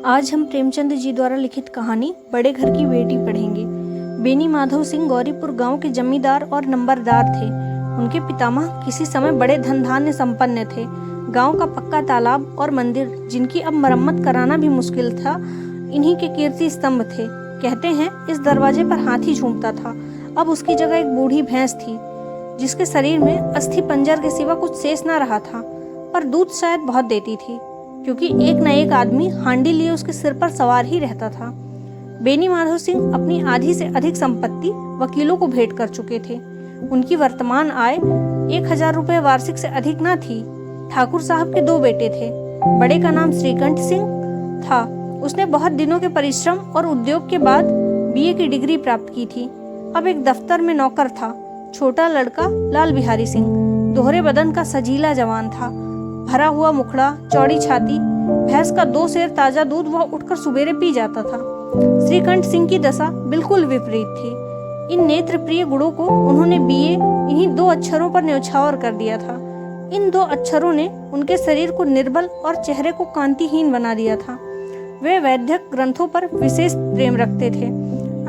आज हम प्रेमचंद जी द्वारा लिखित कहानी बड़े घर की बेटी पढ़ेंगे। बेनी माधव सिंह गौरीपुर गांव के जमींदार और नंबरदार थे। उनके पितामह किसी समय बड़े धन धान्य संपन्न थे। गांव का पक्का तालाब और मंदिर, जिनकी अब मरम्मत कराना भी मुश्किल था, इन्हीं के कीर्ति स्तंभ थे। कहते हैं इस दरवाजे पर हाथी झूमता था। अब उसकी जगह एक बूढ़ी भैंस थी, जिसके शरीर में अस्थि पंजर के सिवा कुछ शेष न रहा था, पर दूध शायद बहुत देती थी, क्योंकि एक न एक आदमी हांडी लिए उसके सिर पर सवार ही रहता था। बेनी माधव सिंह अपनी आधी से अधिक संपत्ति वकीलों को भेंट कर चुके थे। उनकी वर्तमान आय 1000 रुपये वार्षिक से अधिक न थी। ठाकुर साहब के 2 बेटे थे। बड़े का नाम श्रीकंठ सिंह था। उसने बहुत दिनों के परिश्रम और उद्योग के बाद बीए की डिग्री प्राप्त की थी। अब एक दफ्तर में नौकर था। छोटा लड़का लाल बिहारी सिंह दोहरे बदन का सजीला जवान था। भरा हुआ मुखड़ा, चौड़ी छाती, भैंस का 2 सेर ताजा दूध वह उठकर सुबेरे पी जाता था। श्रीकंठ सिंह की दशा बिल्कुल विपरीत थी। इन नेत्र प्रिय गुणों को उन्होंने बीए इन्हीं 2 अक्षरों पर न्यौछावर कर दिया था। इन 2 अक्षरों ने उनके शरीर को निर्बल और चेहरे को कांतिहीन बना दिया था। वे वैद्यक ग्रंथों पर विशेष प्रेम रखते थे।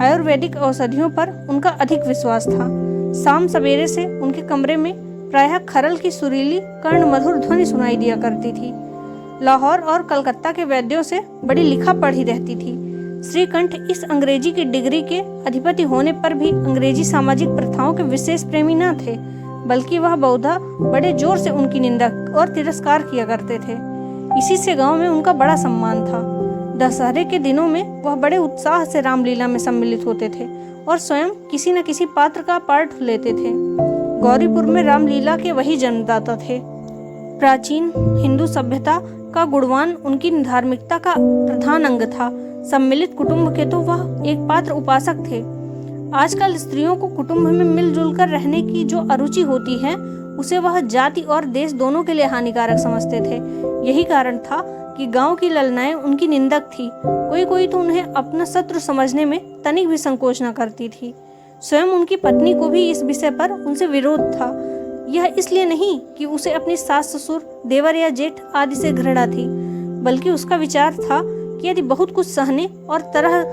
आयुर्वेदिक औषधियों पर उनका अधिक विश्वास था। शाम सवेरे से उनके कमरे में प्रायः खरल की सुरीली कर्ण मधुर ध्वनि सुनाई दिया करती थी। लाहौर और कलकत्ता के वैद्यों से बड़ी लिखा पढ़ी रहती थी। श्रीकंठ इस अंग्रेजी की डिग्री के अधिपति होने पर भी अंग्रेजी सामाजिक प्रथाओं के विशेष प्रेमी न थे, बल्कि वह बहुधा बड़े जोर से उनकी निंदा और तिरस्कार किया करते थे। इसी से गांव में उनका बड़ा सम्मान था। दशहरे के दिनों में वह बड़े उत्साह से रामलीला में सम्मिलित होते थे और स्वयं किसी न किसी पात्र का पार्ट लेते थे। गौरीपुर में रामलीला के वही जन्मदाता थे। प्राचीन हिंदू सभ्यता का गुणवान उनकी धार्मिकता का प्रधान अंग था। सम्मिलित कुटुंब के तो वह एक पात्र उपासक थे। आजकल स्त्रियों को कुटुंब में मिलजुल कर रहने की जो अरुचि होती है, उसे वह जाति और देश दोनों के लिए हानिकारक समझते थे। यही कारण था कि गांव की ललनाएं उनकी निंदक थी। कोई तो उन्हें अपना शत्रु समझने में तनिक भी संकोच न करती थी। स्वयं उनकी पत्नी को भी इस विषय पर उनसे विरोध था। यह इसलिए नहीं कि उसे अपनी सास ससुर, देवर या जेठ आदि से घृणा थी, बल्कि उसका विचार था कि यदि बहुत कुछ सहने और तरह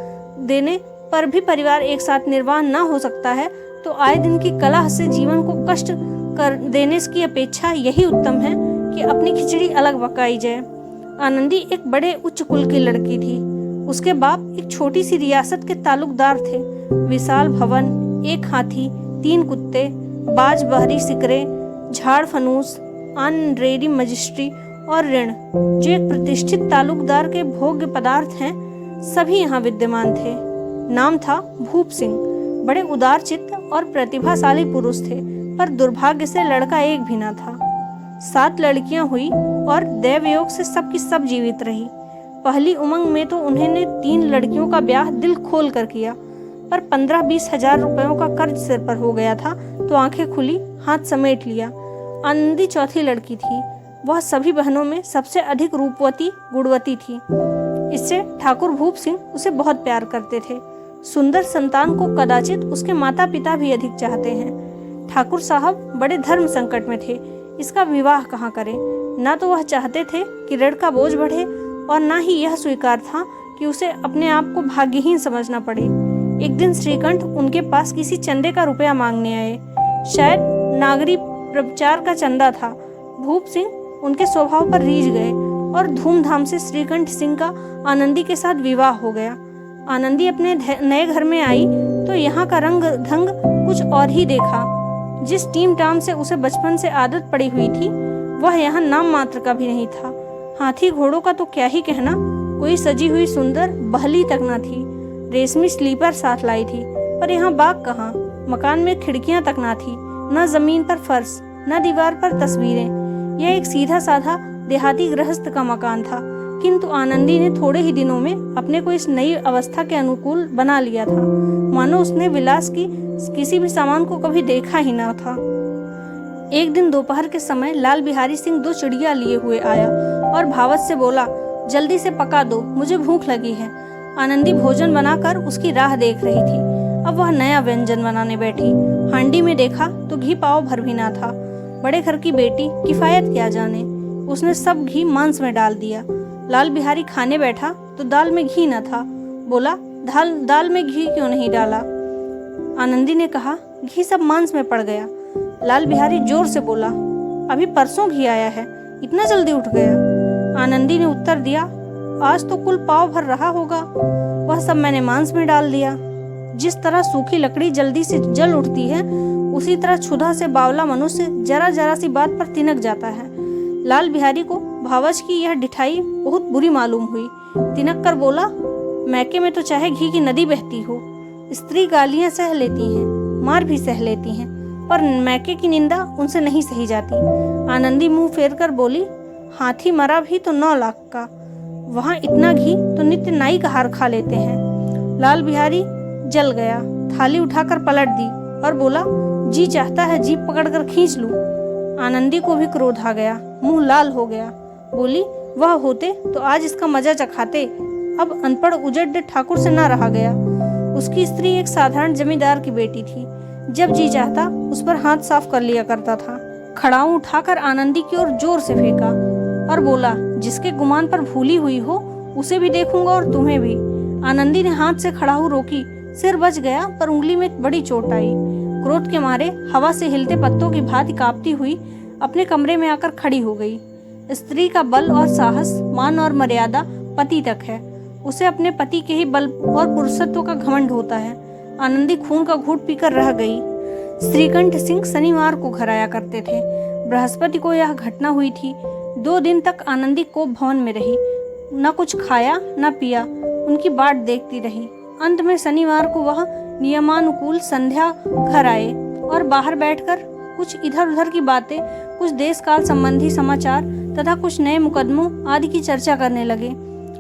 देने पर भी परिवार एक साथ निर्वाह न हो सकता है, तो आए दिन की कलह से जीवन को कष्ट कर देने की अपेक्षा यही उत्तम है कि अपनी खिचड़ी अलग पकाई जाए। आनंदी एक बड़े उच्च कुल की लड़की थी। उसके बाप एक छोटी सी रियासत के तालुकदार थे। विशाल भवन, 1 हाथी, 3 कुत्ते, बाज बहरी सिकरे, झाड़ फनूस, ऑनरेरी मजिस्ट्री और ऋण, जो एक प्रतिष्ठित तालुकदार के भोग्य पदार्थ हैं, सभी यहाँ विद्यमान थे। नाम था भूप सिंह। बड़े उदार चित्त और प्रतिभाशाली पुरुष थे, पर दुर्भाग्य से लड़का एक भी न था। 7 लड़कियां हुई और दैवयोग से सबकी सब जीवित रही। पहली उमंग में तो उन्होंने 3 लड़कियों का ब्याह दिल खोल कर किया, पर 15-20 हजार रुपयों का कर्ज सिर पर हो गया था, तो आंखें खुली, हाथ समेट लिया। आनंदी चौथी लड़की थी। वह सभी बहनों में सबसे अधिक रूपवती, गुणवती थी। इससे ठाकुर भूप सिंह उसे बहुत प्यार करते थे। सुंदर संतान को कदाचित उसके माता पिता भी अधिक चाहते हैं। ठाकुर साहब बड़े धर्म संकट में थे। इसका विवाह कहाँ करें? न तो वह चाहते थे कि ऋण का बोझ बढ़े, और न ही यह स्वीकार था कि उसे अपने आप को भाग्यहीन समझना पड़े। एक दिन श्रीकंठ उनके पास किसी चंदे का रुपया मांगने आए। शायद नागरी प्रचार का चंदा था। भूप सिंह उनके स्वभाव पर रीझ गए और धूमधाम से श्रीकंठ सिंह का आनंदी के साथ विवाह हो गया। आनंदी अपने नए घर में आई तो यहाँ का रंग ढंग कुछ और ही देखा। जिस टीम टाम से उसे बचपन से आदत पड़ी हुई थी, वह यहाँ नाम मात्र का भी नहीं था। हाथी घोड़ों का तो क्या ही कहना, कोई सजी हुई सुंदर बहली तक न थी। रेशमी स्लीपर साथ लाई थी, पर यहाँ बाग कहाँ। मकान में खिड़कियां तक ना थी, न जमीन पर फर्श, न दीवार पर तस्वीरें। यह एक सीधा साधा देहाती गृहस्थ का मकान था, किंतु आनंदी ने थोड़े ही दिनों में अपने को इस नई अवस्था के अनुकूल बना लिया था, मानो उसने विलास की किसी भी सामान को कभी देखा ही न था। एक दिन दोपहर के समय लाल बिहारी सिंह 2 चिड़िया लिए हुए आया और भावत से बोला, जल्दी से पका दो, मुझे भूख लगी है। आनंदी भोजन बनाकर उसकी राह देख रही थी। अब वह नया व्यंजन बनाने बैठी। हांडी में देखा तो घी पाव भर भी ना था। बड़े घर की बेटी किफायत क्या जाने, उसने सब घी मांस में डाल दिया। लाल बिहारी खाने बैठा तो दाल में घी न था। बोला, दाल में घी क्यों नहीं डाला? आनंदी ने कहा, घी सब मांस में पड़ गया। लाल बिहारी जोर से बोला, अभी परसों घी आया है, इतना जल्दी उठ गया? आनंदी ने उत्तर दिया, आज तो कुल पाव भर रहा होगा, वह सब मैंने मांस में डाल दिया। जिस तरह सूखी लकड़ी जल्दी से जल उठती है, उसी तरह क्षुधा से बावला मनुष्य जरा जरा सी बात पर तिनक जाता है। लाल बिहारी को भावच की यह डिठाई बहुत बुरी मालूम हुई। तिनक कर बोला, मैके में तो चाहे घी की नदी बहती हो, स्त्री गालियां सह लेती हैं, मार भी सह लेती हैं, पर मैके की निंदा उनसे नहीं सही जाती। आनंदी मुंह फेर कर बोली, हाथी मरा भी तो 9 लाख का, वहाँ इतना घी तो नित्य नाई का हार खा लेते हैं। लाल बिहारी जल गया, थाली उठाकर पलट दी और बोला, जी चाहता है जीभ पकड़कर खींच लूं। आनंदी को भी क्रोध आ गया, मुंह लाल हो गया। बोली, वह होते तो आज इसका मजा चखाते, अब अनपढ़ उजड़ ठाकुर से ना रहा गया। उसकी स्त्री एक साधारण जमींदार की बेटी थी, जब जी चाहता उस पर हाथ साफ कर लिया करता था। खड़ाऊ उठाकर आनंदी की ओर जोर से फेंका और बोला, जिसके गुमान पर भूली हुई हो उसे भी देखूंगा और तुम्हें भी। आनंदी ने हाथ से खड़ाऊ रोकी, सिर बच गया पर उंगली में बड़ी चोट आई। क्रोध के मारे हवा से हिलते पत्तों की भांति कांपती हुई अपने कमरे में आकर खड़ी हो गई। स्त्री का बल और साहस, मान और मर्यादा पति तक है। उसे अपने पति के ही बल और पुरुषत्व का घमंड होता है। आनंदी खून का घूंट पीकर रह गई। श्रीकंठ सिंह शनिवार को घर आया करते थे। बृहस्पति को यह घटना हुई थी। 2 दिन तक आनंदी कोप भवन में रही, न कुछ खाया न पिया, उनकी बाट देखती रही। अंत में शनिवार को वह नियमानुकूल संध्या घर आए और बाहर बैठकर कुछ इधर उधर की बातें, कुछ देश काल संबंधी समाचार तथा कुछ नए मुकदमों आदि की चर्चा करने लगे।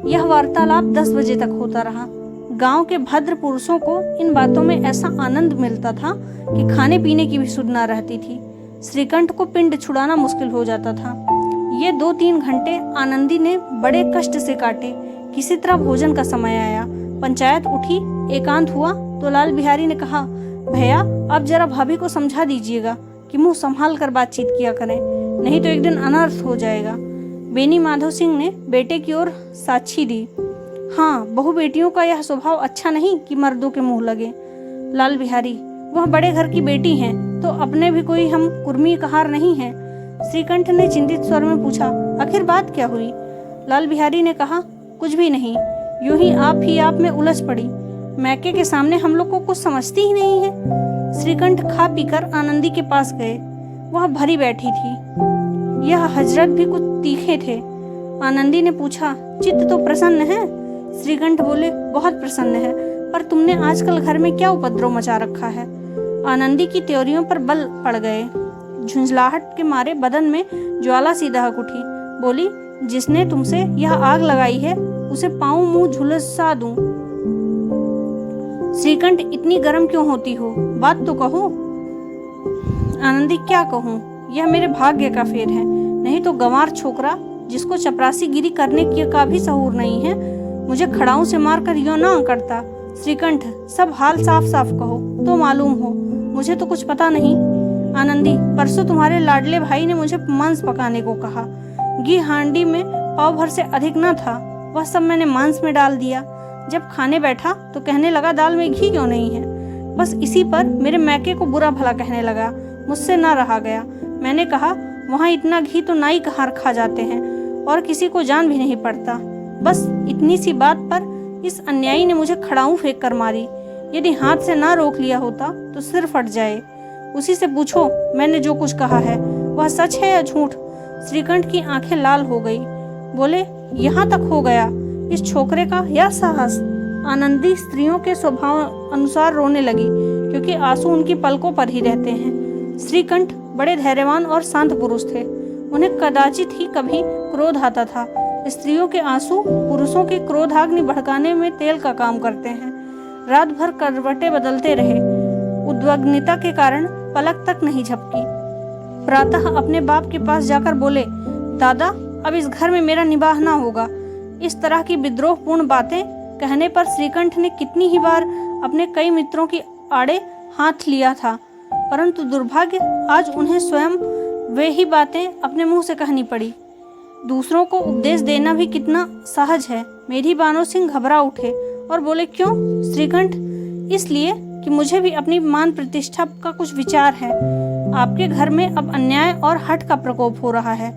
यह वार्तालाप 10 बजे तक होता रहा। गांव के भद्र पुरुषों को इन बातों में ऐसा आनंद मिलता था कि खाने पीने की भी सुध न रहती थी। श्रीकंठ को पिंड छुड़ाना मुश्किल हो जाता था। ये 2-3 घंटे आनंदी ने बड़े कष्ट से काटे। किसी तरह भोजन का समय आया, पंचायत उठी, एकांत हुआ तो लाल बिहारी ने कहा, भैया अब जरा भाभी को समझा दीजिएगा कि मुंह संभाल कर बातचीत किया करें, नहीं तो एक दिन अनर्थ हो जाएगा। बेनी माधव सिंह ने बेटे की ओर साक्षी दी। हाँ, बहु बेटियों का यह स्वभाव अच्छा नहीं कि मर्दों के मुंह लगे। लाल बिहारी, वह बड़े घर की बेटी हैं तो अपने भी कोई हम कुर्मी कहार नहीं हैं। श्रीकंठ ने चिंतित स्वर में पूछा, आखिर बात क्या हुई? लाल बिहारी ने कहा, कुछ भी नहीं, यूं ही आप में उलझ पड़ी। मैके के सामने हम लोग को कुछ समझती ही नहीं है। श्रीकंठ खा पीकर आनंदी के पास गए। वह भरी बैठी थी। यह हजरत भी कुछ तीखे थे। आनंदी ने पूछा, चित्त तो प्रसन्न है? श्रीकंठ बोले, बहुत प्रसन्न है, पर तुमने आजकल घर में क्या उपद्रव मचा रखा है? आनंदी की त्योरियों पर बल पड़ गए। झुंझलाहट के मारे बदन में ज्वाला सी दहक उठी। बोली, जिसने तुमसे यह आग लगाई है उसे पाँव मुंह झुलसा दूं। श्रीकंठ, इतनी गर्म क्यों होती हो? बात तो कहो। आनंदी, क्या कहूँ, यह मेरे भाग्य का फेर है, नहीं तो गंवार छोकरा जिसको चपरासी गिरी करने का भी सहूर नहीं है, मुझे खड़ाऊ से मारकर यूं ना करता। श्रीकंठ, सब हाल साफ साफ कहो तो मालूम हो, मुझे तो कुछ पता नहीं। आनंदी, परसों तुम्हारे लाडले भाई ने मुझे मांस पकाने को कहा। घी हांडी में पाव भर से अधिक न था, वह सब मैंने मांस में डाल दिया। जब खाने बैठा तो कहने लगा, दाल में घी क्यों नहीं है? बस इसी पर मेरे मैके को बुरा भला कहने लगा। मुझसे ना रहा गया। मैंने कहा, वहाँ इतना घी तो नाई का हार खा जाते हैं और किसी को जान भी नहीं पड़ता। बस इतनी सी बात पर इस अन्यायी ने मुझे खड़ाऊ फेंक कर मारी। यदि हाथ से ना रोक लिया होता तो सिर फट जाए। उसी से पूछो मैंने जो कुछ कहा है वह सच है या झूठ? श्रीकंठ की आंखें लाल हो गई। बोले, यहाँ तक हो गया इस छोकरे का यह साहस? आनंदी स्त्रियों के स्वभाव अनुसार रोने लगी, क्योंकि आंसू उनकी पलकों पर ही रहते हैं। श्रीकंठ बड़े धैर्यवान और शांत पुरुष थे। उन्हें कदाचित ही कभी क्रोध आता था। स्त्रियों के आंसू पुरुषों की क्रोधाग्नि भड़काने में तेल का काम करते हैं। रात भर करवटें बदलते रहे। उद्विग्नता के कारण पलक तक नहीं झपकी। प्रातः अपने बाप के पास जाकर बोले, दादा अब इस घर में मेरा निवाह ना होगा। इस तरह की विद्रोहपूर्ण बातें कहने पर श्रीकंठ ने कितनी ही बार अपने कई मित्रों की आड़े हाथ लिया था, परंतु दुर्भाग्य आज उन्हें स्वयं वे ही बातें अपने मुंह से कहनी पड़ी। दूसरों को उपदेश देना भी कितना सहज है। मेरी बानो सिंह घबरा उठे और बोले, क्यों श्रीकंठ? इसलिए कि मुझे भी अपनी मान प्रतिष्ठा का कुछ विचार है। आपके घर में अब अन्याय और हठ का प्रकोप हो रहा है।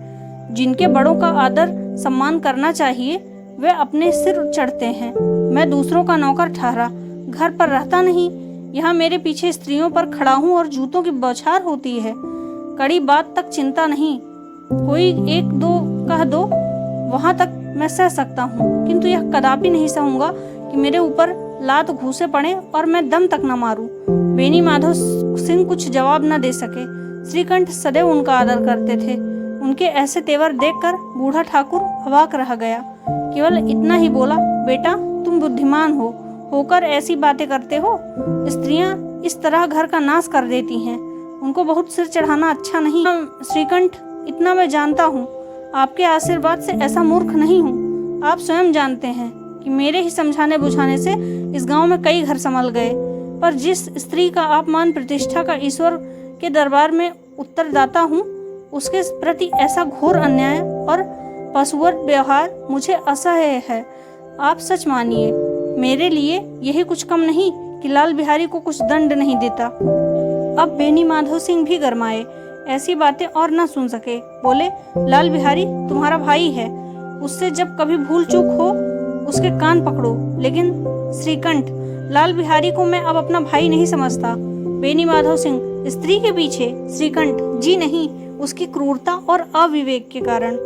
जिनके बड़ों का आदर सम्मान करना चाहिए वे अपने सिर चढ़ते हैं। मैं दूसरों का नौकर ठहरा, घर पर रहता नहीं, यहाँ मेरे पीछे स्त्रियों पर खड़ा हूँ और जूतों की बौछार होती है। कड़ी बात तक चिंता नहीं, कोई एक दो कह दो, वहां तक मैं सह सकता हूँ, किंतु यह कदापि नहीं सहूंगा कि मेरे ऊपर लात घूसे पड़े और मैं दम तक न मारूं। बेनी माधव सिंह कुछ जवाब न दे सके। श्रीकंठ सदैव उनका आदर करते थे। उनके ऐसे तेवर देखकर बूढ़ा ठाकुर अवाक रह गया। केवल इतना ही बोला, बेटा तुम बुद्धिमान होकर ऐसी बातें करते हो। स्त्रियां इस तरह घर का नाश कर देती हैं, उनको बहुत सिर चढ़ाना अच्छा नहीं। श्रीकंठ, इतना मैं जानता हूँ, आपके आशीर्वाद से ऐसा मूर्ख नहीं हूँ। आप स्वयं जानते हैं कि मेरे ही समझाने बुझाने से इस गांव में कई घर संभल गए, पर जिस स्त्री का आप मान प्रतिष्ठा का ईश्वर के दरबार में उत्तरदाता हूँ, उसके प्रति ऐसा घोर अन्याय और पशुवत व्यवहार मुझे असह्य है। आप सच मानिए, मेरे लिए यही कुछ कम नहीं कि लाल बिहारी को कुछ दंड नहीं देता। अब बेनी माधव सिंह भी गरमाए, ऐसी बातें और न सुन सके। बोले, लाल बिहारी तुम्हारा भाई है, उससे जब कभी भूल चूक हो उसके कान पकड़ो। लेकिन श्रीकंठ, लाल बिहारी को मैं अब अपना भाई नहीं समझता। बेनी माधव सिंह, स्त्री के पीछे? श्रीकंठ, जी नहीं, उसकी क्रूरता और अविवेक के कारण।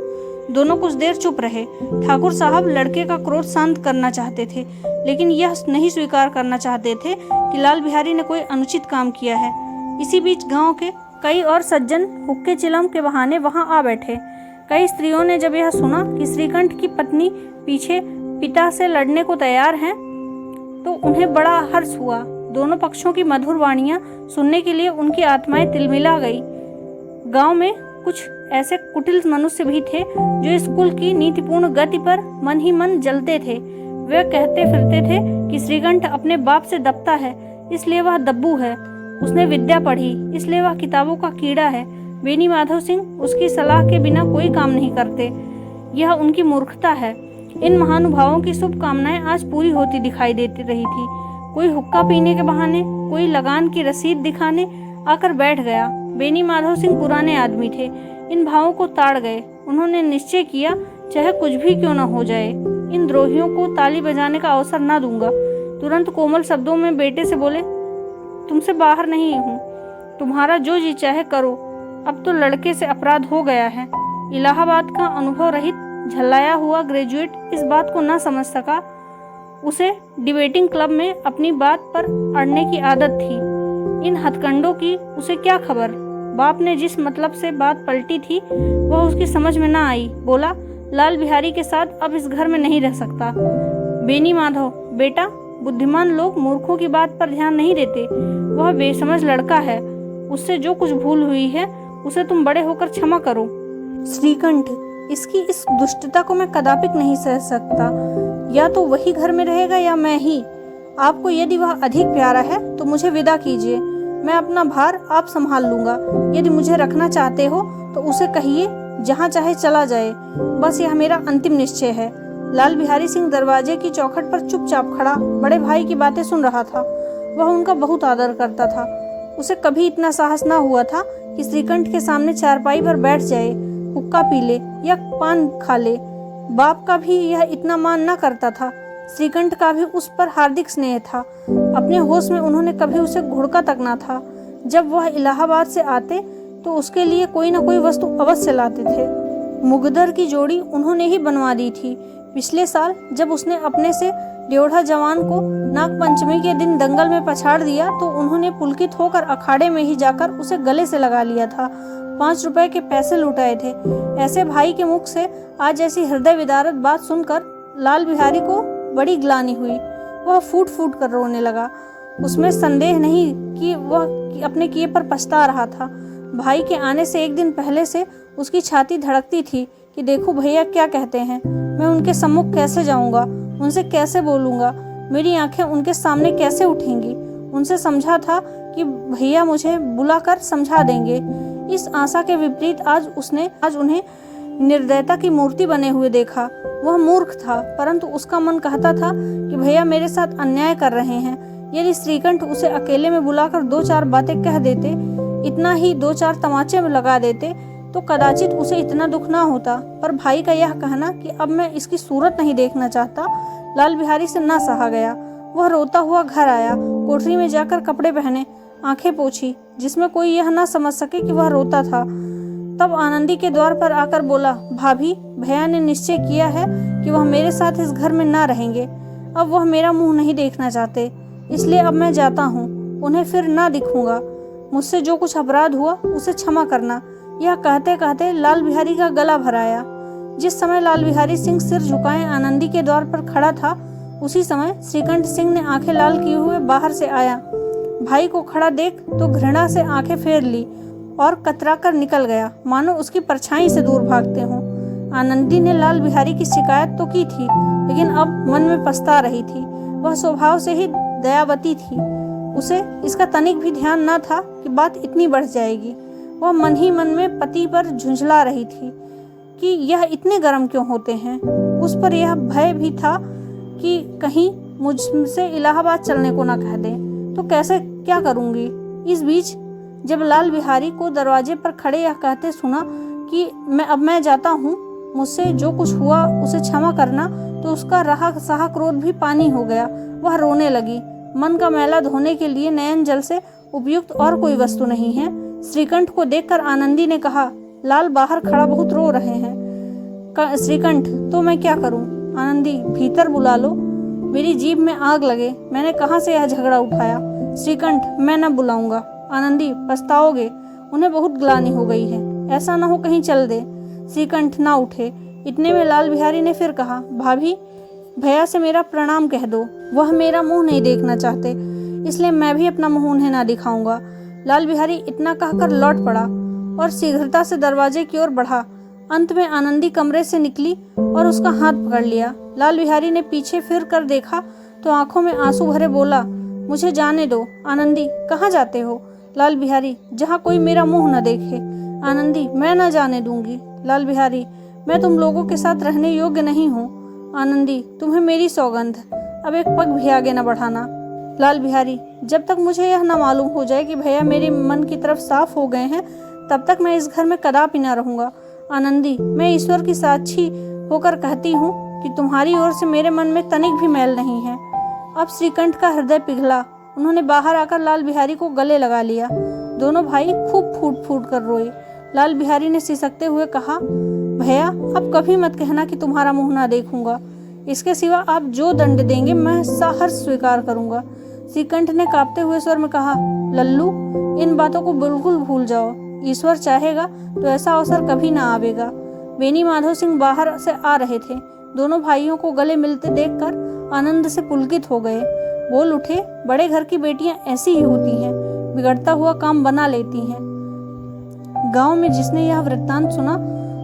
दोनों कुछ देर चुप रहे। ठाकुर साहब लड़के का क्रोध शांत करना चाहते थे, लेकिन यह नहीं स्वीकार करना चाहते थे कि लाल बिहारी ने कोई अनुचित काम किया है। इसी बीच गांव के कई और सज्जन हुक्के चिलम के बहाने वहां आ बैठे। कई स्त्रियों ने जब यह सुना कि श्रीकंठ की पत्नी पीछे पिता से लड़ने को तैयार हैं, तो उन्हें बड़ा हर्ष हुआ। दोनों पक्षों की मधुर वाणियां सुनने के लिए उनकी आत्माएं तिलमिला गई। गांव में कुछ ऐसे कुटिल मनुष्य भी थे जो इस कुल की नीतिपूर्ण गति पर मन ही मन जलते थे। वे कहते फिरते थे कि श्रीकंठ अपने बाप से दबता है, इसलिए वह दब्बू है। उसने विद्या पढ़ी, इसलिए वह किताबों का कीड़ा है। बेनी माधव सिंह उसकी सलाह के बिना कोई काम नहीं करते, यह उनकी मूर्खता है। इन महानुभावों की शुभ कामनाएं आज पूरी होती दिखाई देती रही थी। कोई हुक्का पीने के बहाने, कोई लगान की रसीद दिखाने आकर बैठ गया। बेनी माधव सिंह पुराने आदमी थे, इन भावों को ताड़ गए। उन्होंने निश्चय किया, चाहे कुछ भी क्यों न हो जाए, इन द्रोहियों को ताली बजाने का अवसर न दूंगा। तुरंत कोमल शब्दों में बेटे से बोले, तुमसे बाहर नहीं हूँ, तुम्हारा जो जी चाहे करो। अब तो लड़के से अपराध हो गया है। इलाहाबाद का अनुभव रहित झल्लाया हुआ ग्रेजुएट इस बात को न समझ सका। उसे डिबेटिंग क्लब में अपनी बात पर अड़ने की आदत थी। इन हथकंडों की उसे क्या खबर। बाप ने जिस मतलब से बात पलटी थी वह उसकी समझ में न आई। बोला, लाल बिहारी के साथ अब इस घर में नहीं रह सकता। बेनी माधव, बेटा, बुद्धिमान लोग मूर्खों की बात पर ध्यान नहीं देते। वह बेसमझ लड़का है, उससे जो कुछ भूल हुई है उसे तुम बड़े होकर क्षमा करो। श्रीकंठ, इसकी इस दुष्टता को मैं कदापि नहीं सह सकता। या तो वही घर में रहेगा या मैं ही। आपको यदि वह अधिक प्यारा है तो मुझे विदा कीजिए, मैं अपना भार आप संभाल लूंगा। यदि मुझे रखना चाहते हो तो उसे कहिए जहाँ चाहे चला जाए, बस यह मेरा अंतिम निश्चय है। लाल बिहारी सिंह दरवाजे की चौखट पर चुपचाप खड़ा बड़े भाई की बातें सुन रहा था। वह उनका बहुत आदर करता था। उसे कभी इतना साहस न हुआ था कि श्रीकंठ के सामने चारपाई पर बैठ जाए, हुक्का पी ले या पान खा ले। बाप का भी यह इतना मान न करता था। श्रीकंठ का भी उस पर हार्दिक स्नेह था। अपने होश में उन्होंने कभी उसे घुड़का तक न था। जब वह इलाहाबाद से आते तो उसके लिए कोई न कोई वस्तु अवश्य लाते थे। मुगदर की जोड़ी उन्होंने ही बनवा दी थी। पिछले साल जब उसने अपने से ड्योढ़ा जवान को नागपंचमी के दिन दंगल में पछाड़ दिया तो उन्होंने पुलकित होकर अखाड़े में ही जाकर उसे गले से लगा लिया था। 5 रुपए के पैसे लुटाए थे। ऐसे भाई के मुख से आज ऐसी हृदय विदारक बात सुनकर लाल बिहारी को बड़ी ग्लानि हुई। वह फूट फूट कर रोने लगा। उसमें संदेह नहीं कि वह अपने किए पर पछता रहा था। भाई के आने से एक दिन पहले से उसकी छाती धड़कती थी कि देखो भैया क्या कहते हैं, मैं उनके सम्मुख कैसे जाऊंगा, उनसे कैसे बोलूंगा, मेरी आंखें उनके सामने कैसे उठेंगी। उनसे समझा था कि भैया मुझे बुलाकर समझा देंगे। इस आशा के विपरीत आज उन्हें निर्दयता की मूर्ति बने हुए देखा। वह मूर्ख था, परंतु उसका मन कहता था कि भैया मेरे साथ अन्याय कर रहे हैं। यदि श्रीकंठ उसे अकेले में बुलाकर 2-4 बातें कह देते, इतना ही 2-4 तमाचे में लगा देते, तो कदाचित उसे इतना दुख ना होता। पर भाई का यह कहना कि अब मैं इसकी सूरत नहीं देखना चाहता, लाल बिहारी से ना सहा गया। वह रोता हुआ घर आया, कोठरी में जाकर कपड़े पहने, आंखें पोंछी, जिसमें कोई यह ना समझ सके कि वह रोता था। तब आनंदी के द्वार पर आकर बोला, भाभी, भैया ने निश्चय किया है कि वह मेरे साथ इस घर में ना रहेंगे। अब वह मेरा मुंह नहीं देखना चाहते, इसलिए अब मैं जाता हूँ, उन्हें फिर ना दिखूंगा। मुझसे जो कुछ अपराध हुआ उसे क्षमा करना। यह कहते कहते लाल बिहारी का गला भर आया। जिस समय लाल बिहारी सिंह सिर झुकाए आनंदी के द्वार पर खड़ा था, उसी समय श्रीकंठ सिंह ने आंखें लाल किए हुए बाहर से आया। भाई को खड़ा देख तो घृणा से आंखें फेर ली और कतरा कर निकल गया, मानो उसकी परछाई से दूर भागते हों। आनंदी ने लाल बिहारी की शिकायत तो की थी, लेकिन अब मन में पछता रही थी। वह स्वभाव से ही दयावती थी, उसे इसका तनिक भी ध्यान न था कि बात इतनी बढ़ जाएगी। वह मन ही मन में पति पर झुंझला रही थी कि यह इतने गर्म क्यों होते हैं। उस पर यह भय भी था कि कहीं मुझसे इलाहाबाद चलने को न कह दें, तो कैसे क्या करूंगी। इस बीच जब लाल बिहारी को दरवाजे पर खड़े यह कहते सुना कि मैं जाता हूँ, मुझसे जो कुछ हुआ उसे क्षमा करना, तो उसका रहा सहा क्रोध भी पानी हो गया। वह रोने लगी। मन का मैला धोने के लिए नयन जल से उपयुक्त और कोई वस्तु नहीं है। श्रीकंठ को देखकर आनंदी ने कहा, लाल बाहर खड़ा बहुत रो रहे हैं। श्रीकंठ, तो मैं क्या करूं? आनंदी, भीतर बुला लो, मेरी जीभ में आग लगे, मैंने कहाँ से यह झगड़ा उठाया। श्रीकंठ, मैं न बुलाऊंगा। आनंदी, पछताओगे, उन्हें बहुत ग्लानि हो गई है, ऐसा न हो कहीं चल दे। श्रीकंठ ना उठे। इतने में लाल बिहारी ने फिर कहा, भाभी, भैया से मेरा प्रणाम कह दो, वह मेरा मुंह नहीं देखना चाहते, इसलिए मैं भी अपना मुंह उन्हें ना दिखाऊंगा। लाल बिहारी इतना कहकर लौट पड़ा और शीघ्रता से दरवाजे की ओर बढ़ा। अंत में आनंदी कमरे से निकली और उसका हाथ पकड़ लिया। लाल बिहारी ने पीछे फिर कर देखा तो आंखों में आंसू भरे बोला, मुझे जाने दो। आनंदी, कहाँ जाते हो? लाल बिहारी, जहाँ कोई मेरा मुंह न देखे। आनंदी, मैं न जाने दूंगी। लाल बिहारी, मैं तुम लोगों के साथ रहने योग्य नहीं हूँ। आनंदी, तुम्हें मेरी सौगंध, अब एक पग भी आगे न बढ़ाना। लाल बिहारी, जब तक मुझे यह न मालूम हो जाए कि भैया मेरे मन की तरफ साफ हो गए हैं, तब तक मैं इस घर में कदापि न रहूंगा। आनंदी, मैं ईश्वर की साक्षी होकर कहती हूँ कि तुम्हारी ओर से मेरे मन में तनिक भी मैल नहीं है। अब श्रीकंठ का हृदय पिघला। उन्होंने बाहर आकर लाल बिहारी को गले लगा लिया। दोनों भाई खूब फूट फूट कर रोए। लाल बिहारी ने सिसकते हुए कहा, भैया, अब कभी मत कहना कि तुम्हारा मुंह ना देखूंगा। इसके सिवा आप जो दंड देंगे मैं सहर्ष स्वीकार करूंगा। श्रीकंठ ने कांपते हुए स्वर में कहा, लल्लू, इन बातों को बिल्कुल भूल जाओ। ईश्वर चाहेगा तो ऐसा अवसर कभी ना आवेगा। बेनी माधव सिंह बाहर से आ रहे थे। दोनों भाइयों को गले मिलते देखकर आनंद से पुलकित हो गए। बोल उठे, बड़े घर की बेटियां ऐसी ही होती हैं, बिगड़ता हुआ काम बना लेती हैं। गांव में जिसने यह वृत्तांत सुना,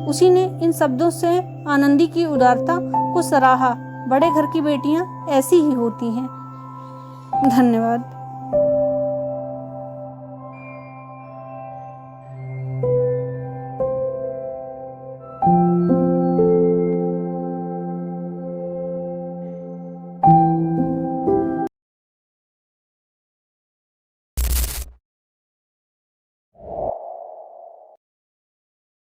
उसी ने इन शब्दों से आनंदी की उदारता को सराहा। बड़े घर की बेटियां ऐसी ही होती हैं। धन्यवाद।